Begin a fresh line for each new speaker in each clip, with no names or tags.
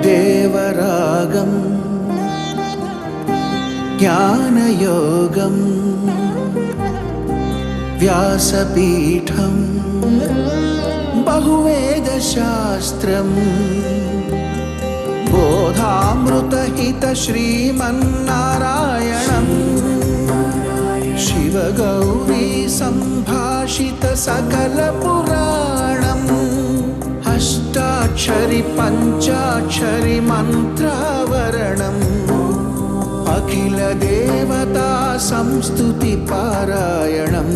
దేవరాగం జ్ఞానయోగం వ్యాసపీఠం బహువేదశాస్త్రం బోధామృతహిత శ్రీమన్నారాయణం శివగౌరీ సంభాషిత సకల పురాణం అష్టాక్షరి పంచాక్షరి మంత్రావరణం అఖిల దేవతా సంస్తుతి పారాయణం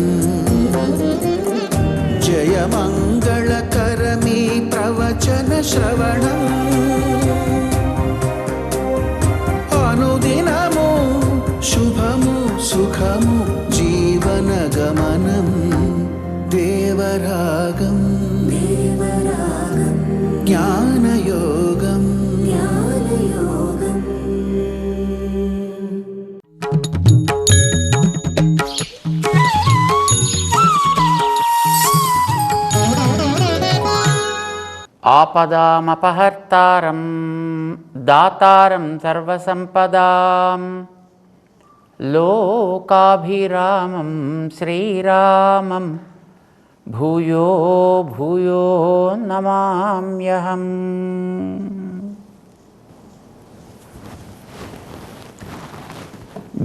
జయ మంగళకరమీ ప్రవచన శ్రవణం అనుదినము శుభము సుఖము జీవన గమనం దేవరాగం జ్ఞానయోగం
ఆపదామపహర్తారం దాతారం సర్వసంపదాం లోకాభిరామం శ్రీరామం భూయో భూయో నమామ్యహం.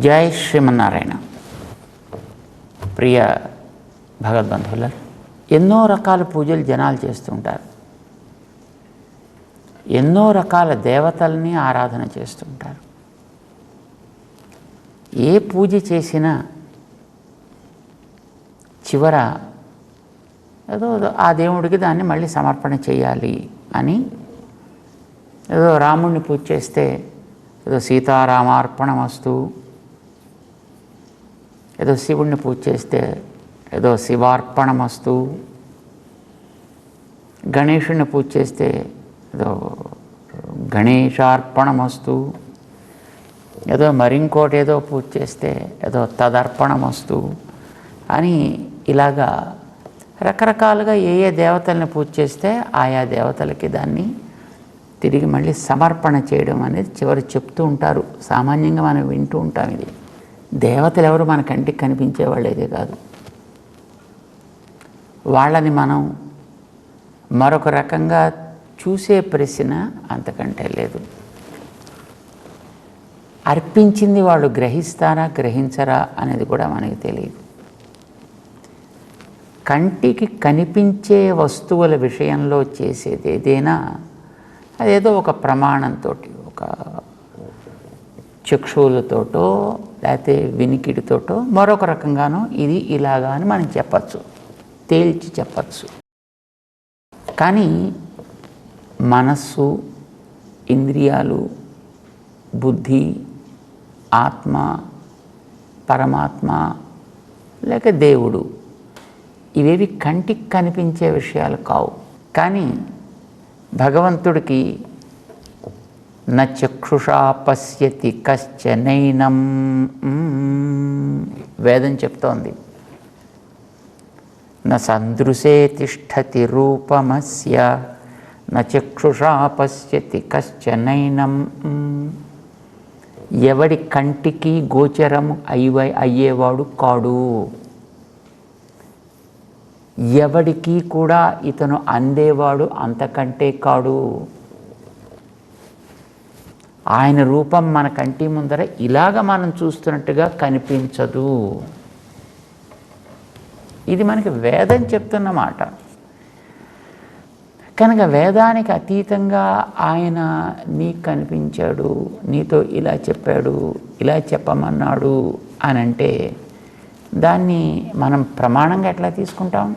జై శ్రీమన్నారాయణ. ప్రియ భగవద్బంధువుల, ఎన్నో రకాల పూజలు జనాలు చేస్తుంటారు, ఎన్నో రకాల దేవతల్ని ఆరాధన చేస్తుంటారు. ఏ పూజ చేసినా చివర ఏదో ఆ దేవుడికి దాన్ని మళ్ళీ సమర్పణ చేయాలి అని, ఏదో రాముడిని పూజ చేస్తే ఏదో సీతారామార్పణమస్తు, ఏదో శివుడిని పూజ చేస్తే ఏదో శివార్పణమస్తు, గణేశుడిని పూజ చేస్తే ఏదో గణేశార్పణమస్తు, ఏదో మరింకోటి ఏదో పూజ చేస్తే ఏదో తదర్పణమస్తు అని ఇలాగా రకరకాలుగా ఏ ఏ దేవతల్ని పూజ చేస్తే ఆయా దేవతలకి దాన్ని తిరిగి మళ్ళీ సమర్పణ చేయడం అనేది చివరి చెప్తూ ఉంటారు. సామాన్యంగా మనం వింటూ ఉంటాం. ఇది దేవతలు ఎవరు మన కంటికి కనిపించేవాళ్ళు అయితే కాదు. వాళ్ళని మనం మరొక రకంగా చూసే ప్రశ్న అంతకంటే లేదు. అర్పించింది వాళ్ళు గ్రహిస్తారా గ్రహించరా అనేది కూడా మనకి తెలియదు. కంటికి కనిపించే వస్తువుల విషయంలో చేసేది ఏదైనా అదేదో ఒక ప్రమాణంతో, ఒక చక్షువులతోటో లేకపోతే వినికిడితోటో మరొక రకంగానో ఇది ఇలాగా అని మనం చెప్పచ్చు, తేల్చి చెప్పచ్చు. కానీ మనస్సు, ఇంద్రియాలు, బుద్ధి, ఆత్మ, పరమాత్మ లేక దేవుడు ఇవేవి కంటికి కనిపించే విషయాలు కావు. కానీ భగవంతుడికి న చక్షుషా పశ్యతి కశ్చనైనం వేదం చెప్తోంది. న సందృశే తిష్టతి రూపమస్య న చక్షుషా పశ్యతి కశ్చనైనం. ఎవడి కంటికి గోచరం అయ్యేవాడు కాడు, ఎవడికి కూడా ఇతను అందేవాడు అంతకంటే కాడు. ఆయన రూపం మన కంటి ముందర ఇలాగ మనం చూస్తున్నట్టుగా కనిపించదు. ఇది మనకి వేదం చెప్తున్న మాట. కనుక వేదానికి అతీతంగా ఆయన నీకు కనిపించాడు, నీతో ఇలా చెప్పాడు, ఇలా చెప్పమన్నాడు అని అంటే దాన్ని మనం ప్రమాణంగా ఎట్లా తీసుకుంటాం?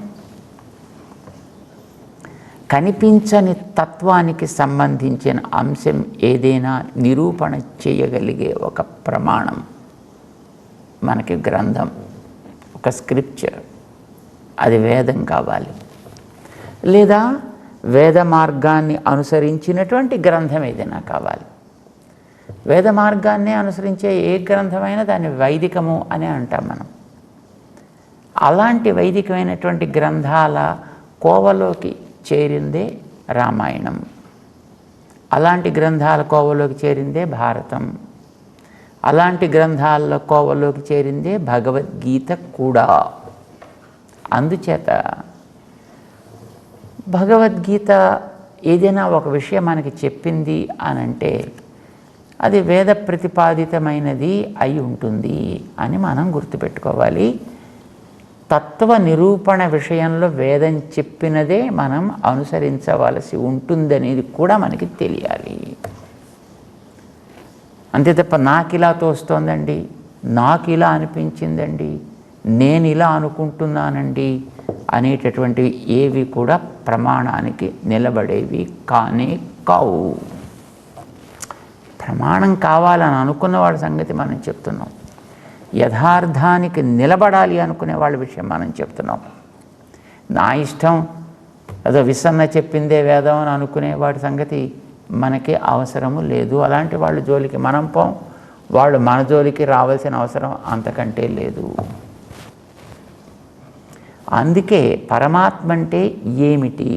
కనిపించని తత్వానికి సంబంధించిన అంశం ఏదైనా నిరూపణ చేయగలిగే ఒక ప్రమాణం మనకి గ్రంథం, ఒక స్క్రిప్చర్, అది వేదం కావాలి. లేదా వేద మార్గాన్ని అనుసరించినటువంటి గ్రంథం ఏదైనా కావాలి. వేద మార్గాన్ని అనుసరించే ఏ గ్రంథమైనా దాన్ని వైదికము అని అంటాం మనం. అలాంటి వైదికమైనటువంటి గ్రంథాల కోవలోకి చేరిందే రామాయణం, అలాంటి గ్రంథాల కోవలోకి చేరిందే భారతం, అలాంటి గ్రంథాల కోవలోకి చేరిందే భగవద్గీత కూడా. అందుచేత భగవద్గీత ఏదైనా ఒక విషయం మనకి చెప్పింది అనంటే అది వేద ప్రతిపాదితమైనది అయి ఉంటుంది అని మనం గుర్తుపెట్టుకోవాలి. తత్వ నిరూపణ విషయంలో వేదం చెప్పినదే మనం అనుసరించవలసి ఉంటుందనేది కూడా మనకి తెలియాలి. అంతే తప్ప నాకు ఇలా తోస్తోందండి, నాకు ఇలా అనిపించిందండి, నేను ఇలా అనుకుంటున్నానండి అనేటటువంటివి ఏవి కూడా ప్రమాణానికి నిలబడేవి కానే కావు. ప్రమాణం కావాలని అనుకున్న వాళ్ళ సంగతి మనం చెప్తున్నాం, యథార్థానికి నిలబడాలి అనుకునే వాళ్ళ విషయం మనం చెప్తున్నాం. నా ఇష్టం ఏదో విసన్న చెప్పిందే వేదం అని అనుకునే వాడి సంగతి మనకి అవసరము లేదు. అలాంటి వాళ్ళ జోలికి మనం పోం, వాళ్ళు మన జోలికి రావాల్సిన అవసరం అంతకంటే లేదు. అందుకే పరమాత్మ అంటే ఏమిటి,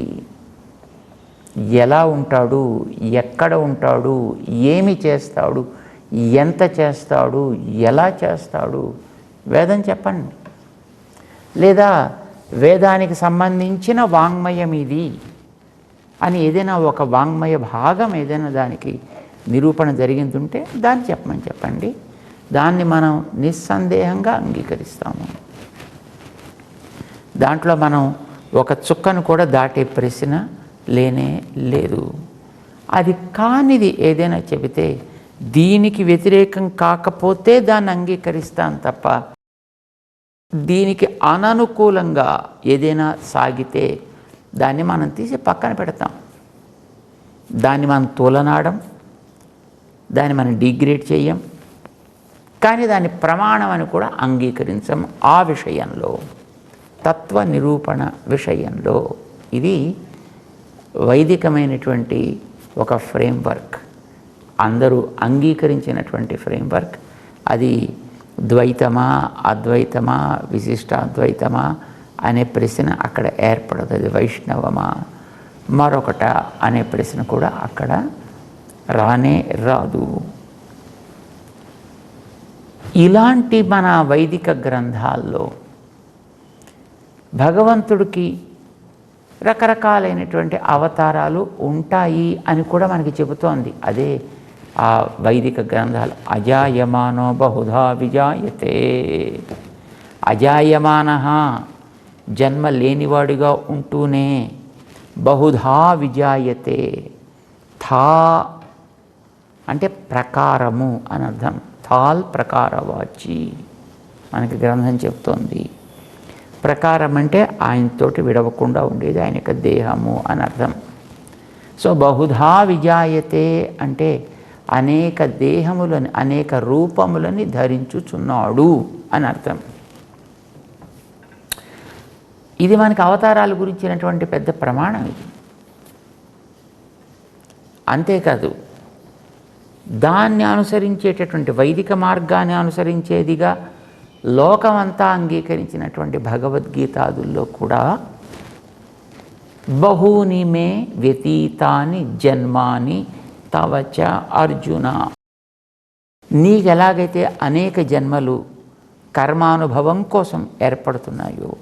ఎలా ఉంటాడు, ఎక్కడ ఉంటాడు, ఏమి చేస్తాడు, ఎంత చేస్తాడు, ఎలా చేస్తాడు, వేదం చెప్పండి. లేదా వేదానికి సంబంధించిన వాంగ్మయం ఇది అని ఏదైనా ఒక వాంగ్మయ భాగం ఏదైనా దానికి నిరూపణ జరిగింది ఉంటే దాన్ని చెప్పండి. దాన్ని మనం నిస్సందేహంగా అంగీకరిస్తాము. దాంట్లో మనం ఒక చుక్కను కూడా దాటే ప్రశ్న లేనే లేదు. అది కానిది ఏదైనా చెబితే దీనికి వ్యతిరేకం కాకపోతే దాన్ని అంగీకరిస్తాను తప్ప దీనికి అననుకూలంగా ఏదైనా సాగితే దాన్ని మనం తీసి పక్కన పెడతాం. దాన్ని మనం తోలనాడం, దాన్ని మనం డిగ్రేడ్ చేయం, కానీ దాన్ని ప్రమాణం అని కూడా అంగీకరించం. ఆ విషయంలో తత్వ నిరూపణ విషయంలో ఇది వైదికమైనటువంటి ఒక ఫ్రేమ్వర్క్, అందరూ అంగీకరించినటువంటి ఫ్రేమ్వర్క్. అది ద్వైతమా అద్వైతమా విశిష్టాద్వైతమా అనే ప్రశ్న అక్కడ ఏర్పడదు. అది వైష్ణవమా మరొకట అనే ప్రశ్న కూడా అక్కడ రానే రాదు. ఇలాంటి మన వైదిక గ్రంథాల్లో భగవంతుడికి రకరకాలైనటువంటి అవతారాలు ఉంటాయి అని కూడా మనకి చెబుతోంది. అదే ఆ వైదిక గ్రంథాలు. అజాయమానో బహుధా విజాయతే, అజాయమాన జన్మ లేనివాడిగా ఉంటూనే బహుధా విజాయతే, థా అంటే ప్రకారము అని అర్థం, థాల్ ప్రకారవాచి మనకి గ్రంథం చెప్తోంది. ప్రకారం అంటే ఆయనతోటి విడవకుండా ఉండేది, ఆయన యొక్క దేహము అని అర్థం. సో బహుధా విజాయతే అంటే అనేక దేహములని అనేక రూపములని ధరించుచున్నాడు అని అర్థం. ఇది మనకి అవతారాల గురించినటువంటి పెద్ద ప్రమాణం ఇది. అంతేకాదు దాన్ని అనుసరించేటటువంటి వైదిక మార్గాన్ని అనుసరించేదిగా లోకమంతా అంగీకరించినటువంటి భగవద్గీతాదుల్లో కూడా బహూని మే వ్యతీతాని జన్మాని తవచ అర్జున, నీకెలాగైతే అనేక జన్మలు కర్మానుభవం కోసం ఏర్పడుతున్నాయో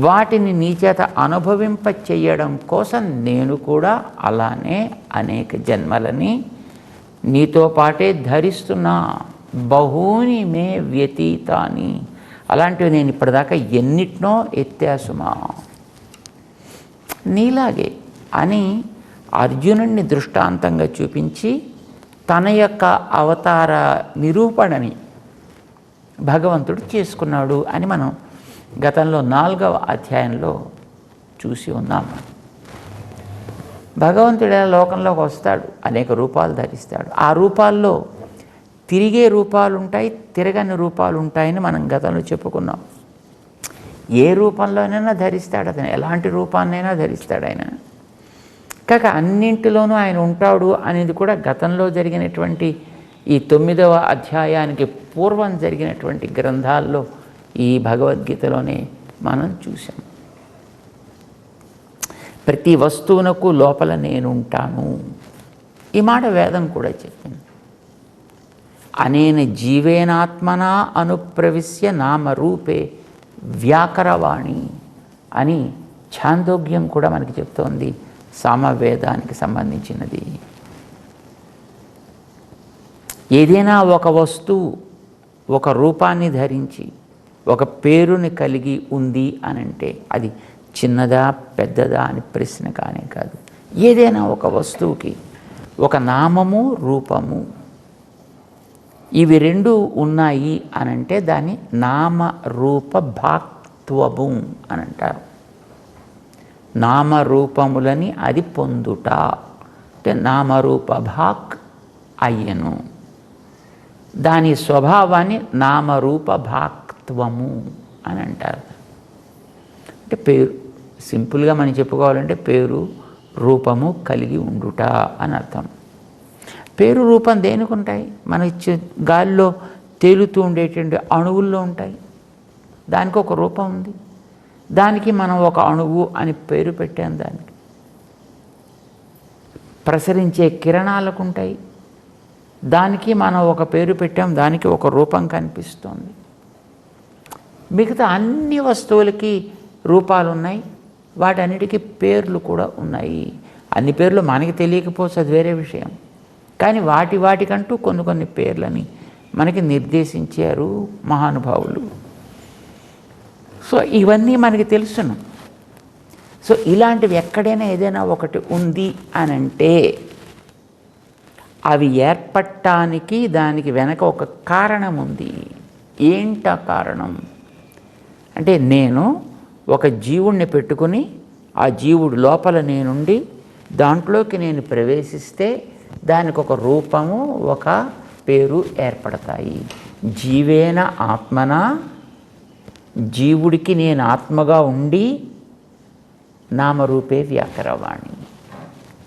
వాటిని నీ చేత అనుభవింప చెయ్యడం కోసం నేను కూడా అలానే అనేక జన్మలని నీతో పాటే ధరిస్తున్నా. బహూని మే వ్యతీతాని, అలాంటివి నేను ఇప్పటిదాకా ఎన్నిటినో ఎత్తాసుమా నీలాగే అని అర్జునుడిని దృష్టాంతంగా చూపించి తన యొక్క అవతార నిరూపణని భగవంతుడు చేసుకున్నాడు అని మనం గతంలో 4వ అధ్యాయంలో చూసి ఉన్నాము. భగవంతుడు లోకంలోకి వస్తాడు, అనేక రూపాలు ధరిస్తాడు. ఆ రూపాల్లో తిరిగే రూపాలు ఉంటాయి, తిరగని రూపాలు ఉంటాయని మనం గతంలో చెప్పుకున్నాం. ఏ రూపంలోనైనా ధరిస్తాడు అతను, ఎలాంటి రూపాన్నైనా ధరిస్తాడు ఆయన. కాక అన్నింటిలోనూ ఆయన ఉంటాడు అనేది కూడా గతంలో జరిగినటువంటి ఈ 9వ అధ్యాయానికి పూర్వం జరిగినటువంటి గ్రంథాల్లో ఈ భగవద్గీతలోనే మనం చూసాం. ప్రతి వస్తువునకు లోపల నేనుంటాను. ఈ మాట వేదం కూడా చెప్పింది. అనేన జీవేనాత్మనా అనుప్రవిశ్య నామరూపే వ్యాకరవాణి అని ఛాందోగ్యం కూడా మనకి చెప్తోంది, సామవేదానికి సంబంధించినది. ఏదైనా ఒక వస్తువు ఒక రూపాన్ని ధరించి ఒక పేరుని కలిగి ఉంది అనంటే అది చిన్నదా పెద్దదా అని ప్రశ్న కానే కాదు. ఏదైనా ఒక వస్తువుకి ఒక నామము రూపము ఇవి రెండు ఉన్నాయి అనంటే దాన్ని నామరూప భాక్త్వము అని అంటారు. నామరూపములని అది పొందుట అంటే నామరూప భాక్ అయ్యను. దాని స్వభావాన్ని నామరూప భాక్త్వము అని అంటారు. అంటే పేరు సింపుల్గా మనం చెప్పుకోవాలంటే పేరు రూపము కలిగి ఉండుట అని అర్థం. పేరు రూపం దేనికి ఉంటాయి? మన గాలిలో తేలుతూ ఉండేటువంటి అణువుల్లో ఉంటాయి. దానికి ఒక రూపం ఉంది. దానికి మనం ఒక అణువు అని పేరు పెట్టాం. దానికి ప్రసరించే కిరణాలకు ఉంటాయి. దానికి మనం ఒక పేరు పెట్టాం. దానికి ఒక రూపం కనిపిస్తుంది. మిగతా అన్ని వస్తువులకి రూపాలు ఉన్నాయి. వాటన్నిటికీ పేర్లు కూడా ఉన్నాయి. అన్ని పేర్లు మనకి తెలియకపోవచ్చు, అది వేరే విషయం. కానీ వాటికంటూ కొన్ని పేర్లని మనకి నిర్దేశించారు మహానుభావులు. సో ఇవన్నీ మనకి తెలుసును. సో ఇలాంటివి ఎక్కడైనా ఏదైనా ఒకటి ఉంది అనంటే అవి ఏర్పడటానికి దానికి వెనక ఒక కారణం ఉంది. ఏంట కారణం అంటే, నేను ఒక జీవుణ్ణి పెట్టుకుని ఆ జీవుడు లోపల నేనుండి దాంట్లోకి నేను ప్రవేశిస్తే దానికి ఒక రూపము ఒక పేరు ఏర్పడతాయి. జీవేన ఆత్మన, జీవుడికి నేను ఆత్మగా ఉండి నామరూపే వ్యాకరవాణి.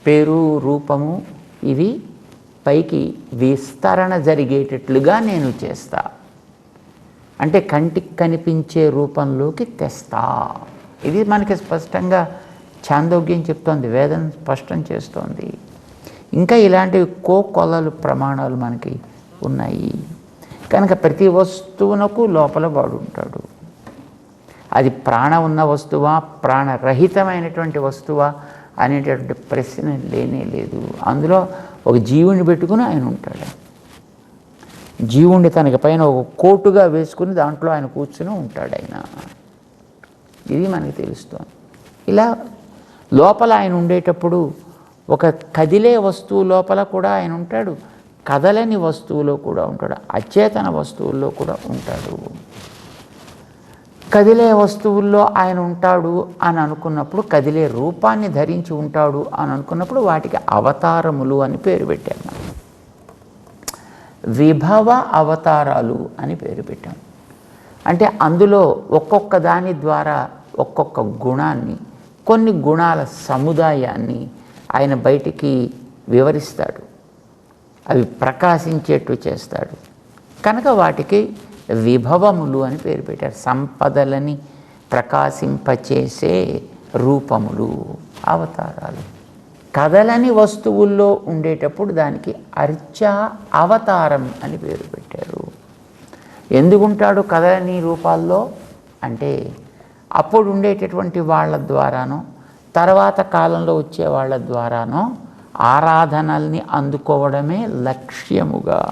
పేరు రూపము ఇవి పైకి విస్తరణ జరిగేటట్లుగా నేను చేస్తా. అంటే కంటికి కనిపించే రూపంలోకి తెస్తా. ఇది మనకి స్పష్టంగా ఛాందోగ్యం చెప్తోంది, వేదం స్పష్టం చేస్తోంది. ఇంకా ఇలాంటివి కొలలు ప్రమాణాలు మనకి ఉన్నాయి. కనుక ప్రతి వస్తువునకు లోపల వాడు ఉంటాడు. అది ప్రాణం ఉన్న వస్తువా ప్రాణరహితమైనటువంటి వస్తువా అనేటటువంటి ప్రశ్న లేనే లేదు. అందులో ఒక జీవుని పెట్టుకుని ఆయన ఉంటాడు. జీవుణ్ణి తనకి పైన ఒక కోటుగా వేసుకుని దాంట్లో ఆయన కూర్చుని ఉంటాడు ఆయన. ఇది మనకి తెలుస్తుంది. ఇలా లోపల ఆయన ఉండేటప్పుడు ఒక కదిలే వస్తువు లోపల కూడా ఆయన ఉంటాడు, కదలని వస్తువులో కూడా ఉంటాడు, అచేతన వస్తువుల్లో కూడా ఉంటాడు. కదిలే వస్తువుల్లో ఆయన ఉంటాడు అని అనుకున్నప్పుడు, కదిలే రూపాన్ని ధరించి ఉంటాడు అని అనుకున్నప్పుడు వాటికి అవతారములు అని పేరు పెట్టాం. మనం విభవ అవతారాలు అని పేరు పెట్టాం. అంటే అందులో ఒక్కొక్క దాని ద్వారా ఒక్కొక్క గుణాన్ని, కొన్ని గుణాల సముదాయాన్ని ఆయన బయటికి వివరిస్తాడు, అవి ప్రకాశించేట్టు చేస్తాడు. కనుక వాటికి విభవములు అని పేరు పెట్టారు. సంపదలని ప్రకాశింపచేసే రూపములు, అవతారాలు. కదలని వస్తువుల్లో ఉండేటప్పుడు దానికి అర్చా అవతారం అని పేరు పెట్టారు. ఎందుకుంటాడు కదలని రూపాల్లో అంటే, అప్పుడు ఉండేటటువంటి వాళ్ళ ద్వారానో తర్వాత కాలంలో వచ్చే వాళ్ళ ద్వారానో ఆరాధనల్ని అందుకోవడమే లక్ష్యముగా,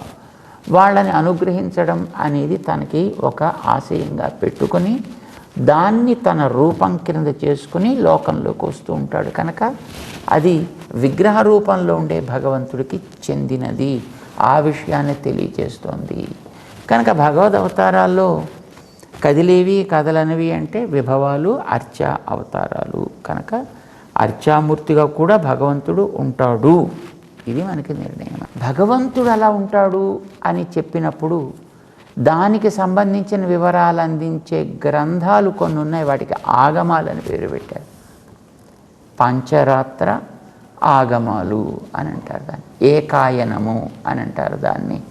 వాళ్ళని అనుగ్రహించడం అనేది తనకి ఒక ఆశయంగా పెట్టుకొని దాన్ని తన రూపం క్రింద చేసుకుని లోకంలోకి వస్తూ ఉంటాడు. కనుక అది విగ్రహ రూపంలో ఉండే భగవంతుడికి చెందినది. ఆ విషయాన్ని తెలియజేస్తోంది. కనుక భగవద్ అవతారాల్లో కదిలేవి కదలనివి అంటే విభవాలు, అర్చా అవతారాలు. కనుక అర్చామూర్తిగా కూడా భగవంతుడు ఉంటాడు. ఇది మనకి నిర్ణయం. భగవంతుడు అలా ఉంటాడు అని చెప్పినప్పుడు దానికి సంబంధించిన వివరాలు అందించే గ్రంథాలు కొన్ని ఉన్నాయి. వాటికి ఆగమాలని పేరు పెట్టారు. పంచరాత్ర ఆగమాలు అని అంటారు దాన్ని, ఏకాయనము అని అంటారు దాన్ని.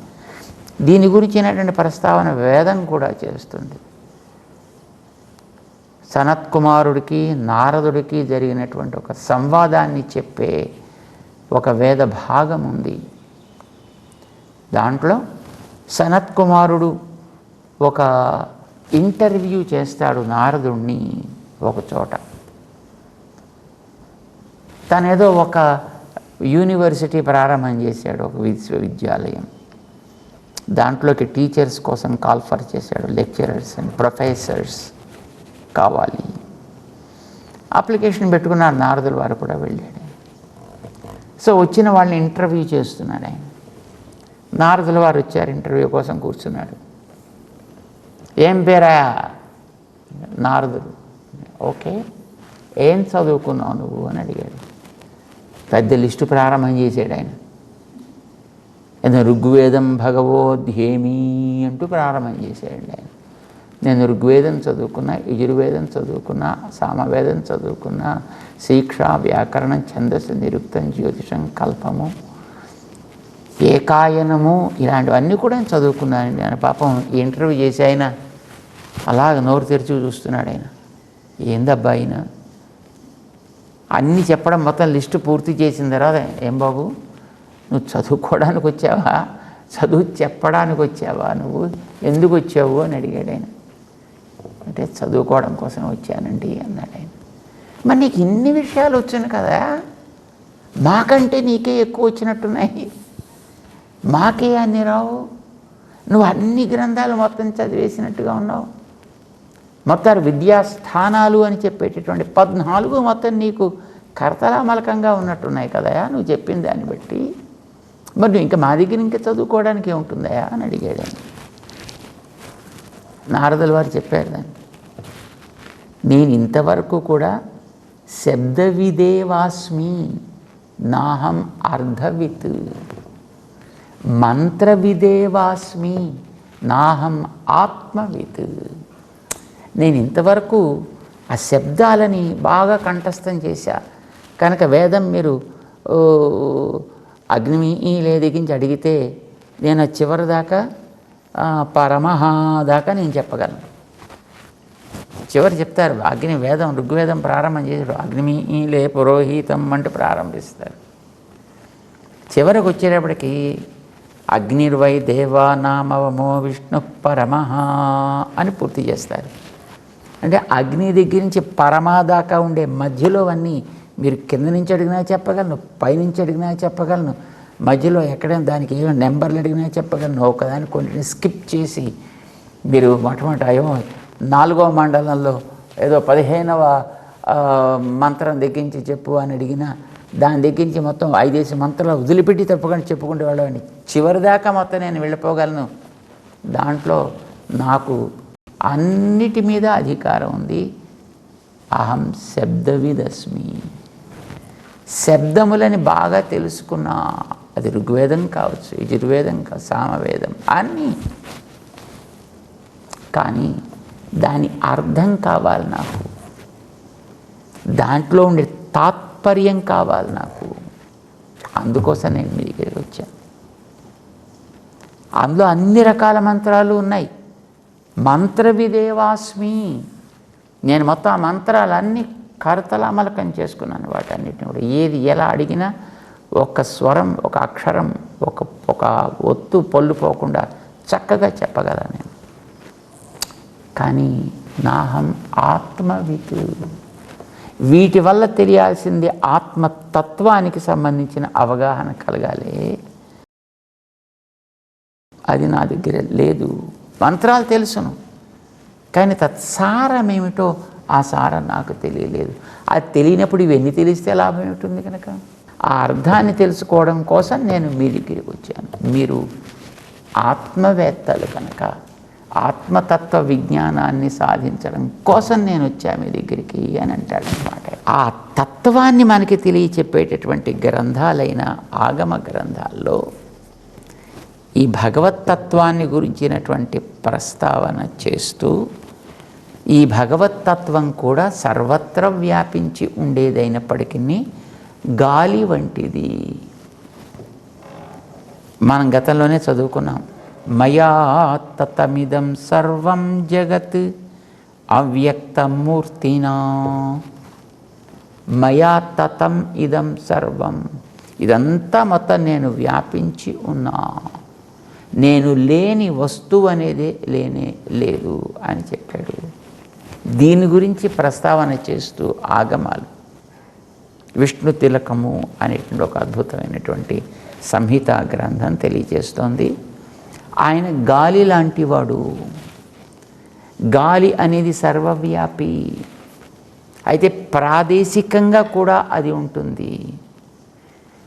దీని గురించినటువంటి ప్రస్తావన వేదం కూడా చేస్తుంది. సనత్కుమారుడికి నారదుడికి జరిగినటువంటి ఒక సంవాదాన్ని చెప్పే ఒక వేద భాగం ఉంది. దాంట్లో సనత్కుమారుడు ఒక ఇంటర్వ్యూ చేస్తాడు నారదుడిని ఒక చోట. తనేదో ఒక యూనివర్సిటీ ప్రారంభం చేశాడు, ఒక విశ్వవిద్యాలయం. దాంట్లోకి టీచర్స్ కోసం కాల్ఫర్ చేశాడు, లెక్చరర్స్ అండ్ ప్రొఫెసర్స్ కావాలి. అప్లికేషన్ పెట్టుకున్నాడు, నారదుల వారు కూడా వెళ్ళాడు. సో వచ్చిన వాళ్ళని ఇంటర్వ్యూ చేస్తున్నాడు ఆయన. నారదుల వారు వచ్చారు, ఇంటర్వ్యూ కోసం కూర్చున్నాడు. ఏం పేరా? నారదుడు. ఓకే, ఏం చదువుకున్నావు నువ్వు అని అడిగాడు. పెద్ద లిస్టు ప్రారంభం చేశాడు ఆయన. ఏదో ఋగ్వేదం భగవోధ్యేమి అంటూ ప్రారంభం చేశాడు ఆయన. నేను ఋగ్వేదం చదువుకున్నా, యజుర్వేదం చదువుకున్నా, సామవేదం చదువుకున్నా, శిక్ష, వ్యాకరణం, ఛందస్సు, నిరుక్తం, జ్యోతిషం, కల్పము, ఏకాయనము, ఇలాంటివన్నీ కూడా చదువుకున్నానండి ఆయన. పాపం ఇంటర్వ్యూ చేసి ఆయన అలాగ నోరు తెరిచి చూస్తున్నాడు ఆయన. ఏందబ్బా ఆయన అన్నీ చెప్పడం, మొత్తం లిస్టు పూర్తి చేసిన తర్వాత, ఏం బాబు నువ్వు చదువుకోవడానికి వచ్చావా, చదువు చెప్పడానికి వచ్చావా, నువ్వు ఎందుకు వచ్చావు అని అడిగాడు ఆయన. అంటే చదువుకోవడం కోసం వచ్చానండి అన్నాడు ఆయన. మరి నీకు ఇన్ని విషయాలు వచ్చాను కదా, మాకంటే నీకే ఎక్కువ వచ్చినట్టున్నాయి, మాకే అన్ని రావు, నువ్వు అన్ని గ్రంథాలు మొత్తం చదివేసినట్టుగా ఉన్నావు, మొత్తం విద్యాస్థానాలు అని చెప్పేటటువంటి 14 మొత్తం నీకు కర్తలామలకంగా ఉన్నట్టున్నాయి కదయా నువ్వు చెప్పిన దాన్ని బట్టి, మరి నువ్వు ఇంకా మా దగ్గర ఇంకా చదువుకోవడానికి ఏముంటుందయా అని అడిగాడు ఆయన. నారదుల వారు చెప్పారు దాన్ని, నేను ఇంతవరకు కూడా శబ్దవిదేవాస్మి నాహం అర్ధవిత్, మంత్రవిదేవాస్మి నాహం ఆత్మవిత్. నేను ఇంతవరకు ఆ శబ్దాలని బాగా కంఠస్థం చేశా కనుక వేదం మీరు అగ్ని లేదిగించి అడిగితే నేను చివరి దాకా పరమహ దాకా నేను చెప్పగలను. చివరి చెప్తారు, అగ్ని వేదం ఋగ్వేదం ప్రారంభం చేశారు, అగ్నిమీలే పురోహితం అంటూ ప్రారంభిస్తారు. చివరికి వచ్చేటప్పటికి అగ్నిర్వై దేవానామవమో విష్ణు పరమహ అని పూర్తి చేస్తారు. అంటే అగ్ని దగ్గర నుంచి పరమా దాకా ఉండే మధ్యలో అన్నీ మీరు కింద నుంచి అడిగినా చెప్పగలను, పైనుంచి అడిగినా చెప్పగలను, మధ్యలో ఎక్కడైనా దానికి ఏమో నెంబర్లు అడిగినా చెప్పగలను. ఒకదాన్ని కొన్ని స్కిప్ చేసి మీరు మొట్టమొదటి అయ్యో 4వ మండలంలో ఏదో 15వ మంత్రం దగ్గరించి చెప్పు అని అడిగినా దాని దగ్గరించి మొత్తం 5 మంత్రాలు వదిలిపెట్టి తప్పకుండా చెప్పుకుంటే వాళ్ళని చివరి దాకా మొత్తం నేను వెళ్ళిపోగలను. దాంట్లో నాకు అన్నిటి మీద అధికారం ఉంది. అహం శబ్దవిదస్మి, శబ్దములని బాగా తెలుసుకున్నా, అది ఋగ్వేదం కావచ్చు, యజుర్వేదం కావచ్చు, సామవేదం అన్నీ. కానీ దాని అర్థం కావాలి నాకు, దాంట్లో ఉండే తాత్పర్యం కావాలి నాకు. అందుకోసం నేను మీ దగ్గరికి వచ్చాను. అందులో అన్ని రకాల మంత్రాలు ఉన్నాయి. మంత్రవిదేవాస్మి, నేను మొత్తం ఆ మంత్రాలన్నీ కరతలామలకం చేసుకున్నాను. వాటన్నిటిని కూడా ఏది ఎలా అడిగినా ఒక స్వరం, ఒక అక్షరం, ఒక ఒత్తు పొల్లు పోకుండా చక్కగా చెప్పగలను నేను. కానీ నాహం ఆత్మవిత్, వీటి వల్ల తెలియాల్సింది ఆత్మతత్వానికి సంబంధించిన అవగాహన కలగాలి. అది నా దగ్గర లేదు. మంత్రాలు తెలుసును కానీ తత్సారం ఏమిటో ఆ సారం నాకు తెలియలేదు. అది తెలియనప్పుడు ఇవన్నీ తెలిస్తే లాభం ఏమిటి కనుక ఆ అర్థాన్ని తెలుసుకోవడం కోసం నేను మీ దగ్గరికి వచ్చాను. మీరు ఆత్మవేత్తలు కనుక ఆత్మతత్వ విజ్ఞానాన్ని సాధించడం కోసం నేను వచ్చాను మీ దగ్గరికి అని అంటాడనమాట. ఆ తత్వాన్ని మనకి తెలియచెప్పేటటువంటి గ్రంథాలైన ఆగమ గ్రంథాల్లో ఈ భగవత్తత్వాన్ని గురించినటువంటి ప్రస్తావన చేస్తూ ఈ భగవత్తత్వం కూడా సర్వత్ర వ్యాపించి ఉండేదైనప్పటికీ గాలి వంటిది. మనం గతంలోనే చదువుకున్నాం, మయా తతమిదం సర్వం జగత్ అవ్యక్తమూర్తినా మయా తతం ఇదం సర్వం. ఇదంతా మొత్తం నేను వ్యాపించి ఉన్నా, నేను లేని వస్తువు అనేది లేనే లేదు అని చెప్పాడు. దీని గురించి ప్రస్తావన చేస్తూ ఆగమాలు విష్ణు తిలకము అనేటువంటి ఒక అద్భుతమైనటువంటి సంహిత గ్రంథం తెలియజేస్తోంది. ఆయన గాలి లాంటివాడు. గాలి అనేది సర్వవ్యాపి. అయితే ప్రాదేశికంగా కూడా అది ఉంటుంది.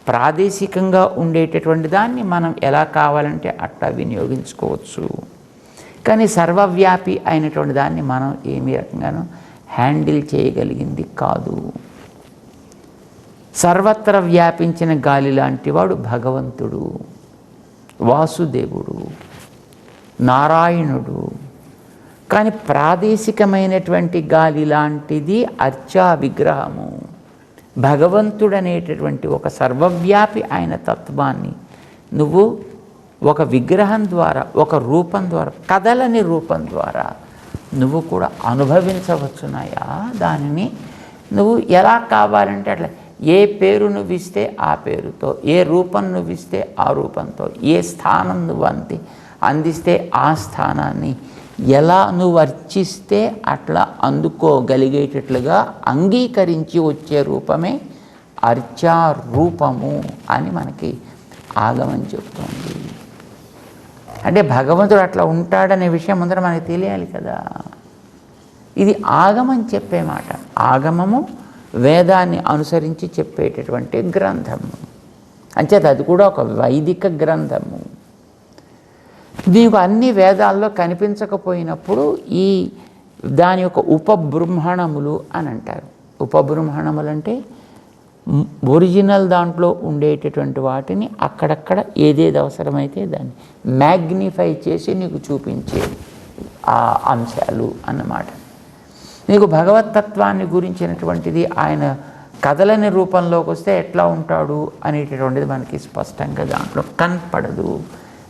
ప్రాదేశికంగా ఉండేటటువంటి దాన్ని మనం ఎలా కావాలంటే అట్లా వినియోగించుకోవచ్చు. కానీ సర్వవ్యాపి అయినటువంటి దాన్ని మనం ఏమీ రకంగానూ హ్యాండిల్ చేయగలిగింది కాదు. సర్వత్ర వ్యాపించిన గాలి లాంటి వాడు భగవంతుడు, వాసుదేవుడు, నారాయణుడు. కానీ ప్రాదేశికమైనటువంటి గాలి లాంటిది అర్చా విగ్రహము. భగవంతుడనేటటువంటి ఒక సర్వవ్యాపి ఆయన తత్వాన్ని నువ్వు ఒక విగ్రహం ద్వారా, ఒక రూపం ద్వారా, కదలని రూపం ద్వారా నువ్వు కూడా అనుభవించవచ్చునాయా. దానిని నువ్వు ఎలా కావాలంటే అట్లా, ఏ పేరు నువ్వు ఇస్తే ఆ పేరుతో, ఏ రూపం నువ్వు ఇస్తే ఆ రూపంతో, ఏ స్థానం నువ్వు అందిస్తే ఆ స్థానాన్ని ఎలా నువ్వు అర్చిస్తే అట్లా అందుకోగలిగేటట్లుగా అంగీకరించి వచ్చే రూపమే అర్చా రూపము అని మనకి ఆగమని చెప్తుంది. అంటే భగవంతుడు అట్లా ఉంటాడనే విషయం ముందర మనకి తెలియాలి కదా. ఇది ఆగమని చెప్పే మాట. ఆగమము వేదాన్ని అనుసరించి చెప్పేటటువంటి గ్రంథము. అంచేత అది కూడా ఒక వైదిక గ్రంథము. నీకు అన్ని వేదాల్లో కనిపించకపోయినప్పుడు ఈ దాని యొక్క ఉపబృంహణములు అని అంటారు. ఉపబృంహణములు అంటే ఒరిజినల్ దాంట్లో ఉండేటటువంటి వాటిని అక్కడక్కడ ఏదేది అవసరమైతే దాన్ని మ్యాగ్నిఫై చేసి నీకు చూపించే ఆ అంశాలు అన్నమాట. నీకు భగవతత్వాన్ని గురించినటువంటిది ఆయన కదలని రూపంలోకి వస్తే ఎట్లా ఉంటాడు అనేటటువంటిది మనకి స్పష్టంగా దాంట్లో కనపడదు.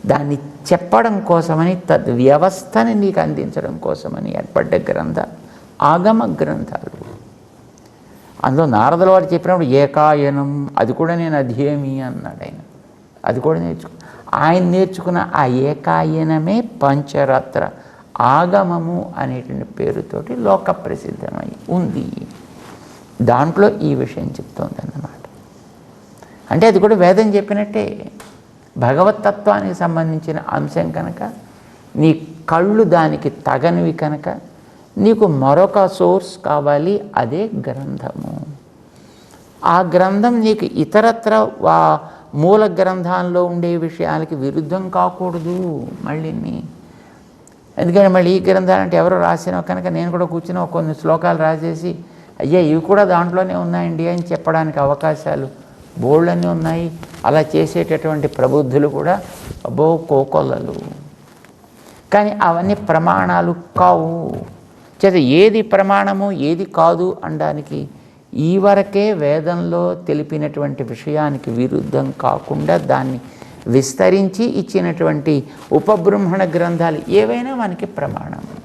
దాన్ని చెప్పడం కోసమని తద్వ్యవస్థని నీకు అందించడం కోసమని ఏర్పడ్డ గ్రంథాలు ఆగమ గ్రంథాలు. అందులో నారదుల వారు చెప్పినప్పుడు ఏకాయనం, అది కూడా నేను అధ్యేమి అన్నాడు ఆయన. అది కూడా ఆయన నేర్చుకున్న ఆ ఏకాయనమే పంచరాత్ర ఆగమము అనేటువంటి పేరుతోటి లోక ప్రసిద్ధమై ఉంది. దాంట్లో ఈ విషయం చెప్తోంది అన్నమాట. అంటే అది కూడా వేదం చెప్పినట్టే. భగవతత్వానికి సంబంధించిన అంశం కనుక నీ కళ్ళు దానికి తగనివి కనుక నీకు మరొక సోర్స్ కావాలి, అదే గ్రంథము. ఆ గ్రంథం నీకు ఇతరత్ర మూల గ్రంథాల్లో ఉండే విషయాలకి విరుద్ధం కాకూడదు. మళ్ళీ ఎందుకంటే మళ్ళీ ఈ గ్రంథాలంటే ఎవరో రాసినా కనుక నేను కూడా కూర్చుని కొన్ని శ్లోకాలు రాసేసి అయ్యా ఇవి కూడా దాంట్లోనే ఉన్నాయండి అని చెప్పడానికి అవకాశాలు బోళ్ళన్నీ ఉన్నాయి. అలా చేసేటటువంటి ప్రబుద్ధులు కూడా అబ్బో కోకొల్లలు. కానీ అవన్నీ ప్రమాణాలు కావు. చేత ఏది ప్రమాణము ఏది కాదు అనడానికి ఈ వరకే వేదంలో తెలిపినటువంటి విషయానికి విరుద్ధం కాకుండా దాన్ని విస్తరించి ఇచ్చినటువంటి ఉపబృంహణ గ్రంథాలు ఏవైనా మనకి ప్రమాణము.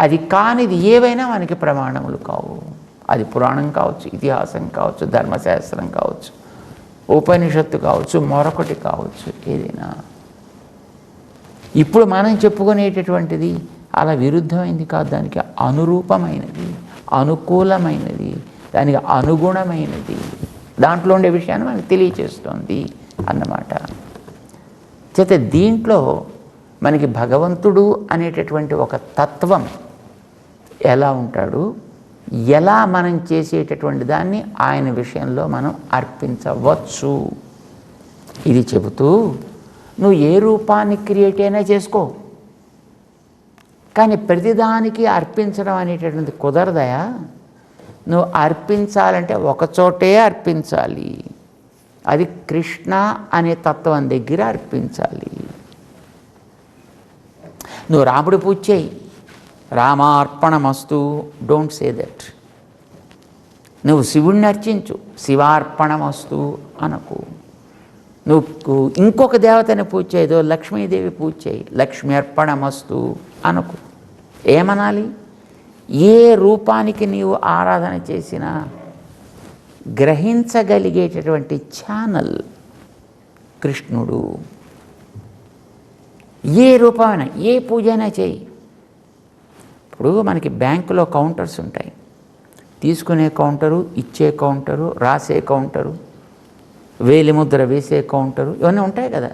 అది కానిది ఏవైనా మనకి ప్రమాణములు కావు. అది పురాణం కావచ్చు, ఇతిహాసం కావచ్చు, ధర్మశాస్త్రం కావచ్చు, ఉపనిషత్తు కావచ్చు, మరొకటి కావచ్చు, ఏదైనా. ఇప్పుడు మనం చెప్పుకునేటటువంటిది అలా విరుద్ధమైంది కాదు. దానికి అనురూపమైనది, అనుకూలమైనది, దానికి అనుగుణమైనది, దాంట్లో ఉండే విషయాన్ని మనకు తెలియచేస్తోంది అన్నమాట. చేత దీంట్లో మనకి భగవంతుడు అనేటటువంటి ఒక తత్వం ఎలా ఉంటాడు, ఎలా మనం చేసేటటువంటి దాన్ని ఆయన విషయంలో మనం అర్పించవచ్చు ఇది చెబుతూ, నువ్వు ఏ రూపాన్ని క్రియేట్ అయినా చేసుకో, కానీ ప్రతిదానికి అర్పించడం అనేటటువంటి కుదరదయా. నువ్వు అర్పించాలంటే ఒకచోటే అర్పించాలి. అది కృష్ణ అనే తత్వం దగ్గర అర్పించాలి. నువ్వు రాముడి పూజ చేయి, రామార్పణమస్తు, డోంట్ సే దట్. నువ్వు శివుణ్ణి అర్చించు, శివార్పణమస్తు అనకు. నువ్వు ఇంకొక దేవతని పూజ చేయదో లక్ష్మీదేవి పూజ చేయి, లక్ష్మీ అర్పణమస్తు అనకు. ఏమనాలి? ఏ రూపానికి నీవు ఆరాధన చేసినా గ్రహించగలిగేటటువంటి ఛానల్ కృష్ణుడు. ఏ రూపమైనా, ఏ పూజ అయినా చేయి. ఇప్పుడు మనకి బ్యాంకులో కౌంటర్స్ ఉంటాయి. తీసుకునే కౌంటరు, ఇచ్చే కౌంటరు, రాసే కౌంటరు, వేలిముద్ర వేసే కౌంటరు, ఇవన్నీ ఉంటాయి కదా.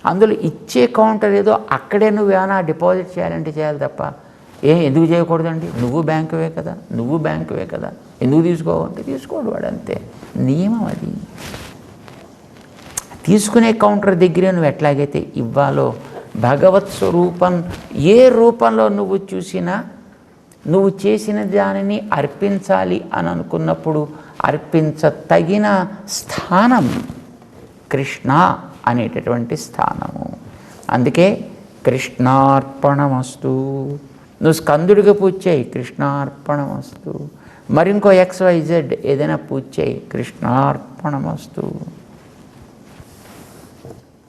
అందులో ఇచ్చే కౌంటర్ ఏదో అక్కడే నువ్వేమైనా డిపాజిట్ చేయాలంటే చేయాలి తప్ప ఎందుకు చేయకూడదండి? నువ్వు బ్యాంకువే కదా, నువ్వు బ్యాంకువే కదా, ఎందుకు తీసుకోవాలంటే తీసుకోడు వాడు, అంతే నియమం అది. తీసుకునే కౌంటర్ దగ్గరే నువ్వు ఎట్లాగైతే ఇవ్వాలో భగవత్ స్వరూపం ఏ రూపంలో నువ్వు చూసినా నువ్వు చేసిన దానిని అర్పించాలి అని అనుకున్నప్పుడు అర్పించతగిన స్థానం కృష్ణ అనేటటువంటి స్థానము. అందుకే కృష్ణార్పణమస్తు. నువ్వు స్కందుడిగా పూజ చేయి, కృష్ణార్పణమస్తు. మరింకో XYZ ఏదైనా పూజ చేయి, కృష్ణార్పణమస్తు.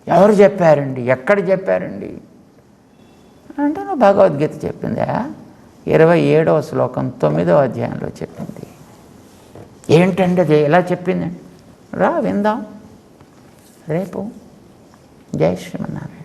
ఎవరు చెప్పారండి, ఎక్కడ చెప్పారండి అంటే నువ్వు భగవద్గీత చెప్పిందా? 27వ శ్లోకం 9వ అధ్యాయంలో చెప్పింది. ఏంటంటే అది ఎలా చెప్పిందండి? రా విందాం రేపు. జై శ్రీమన్నారాయణ.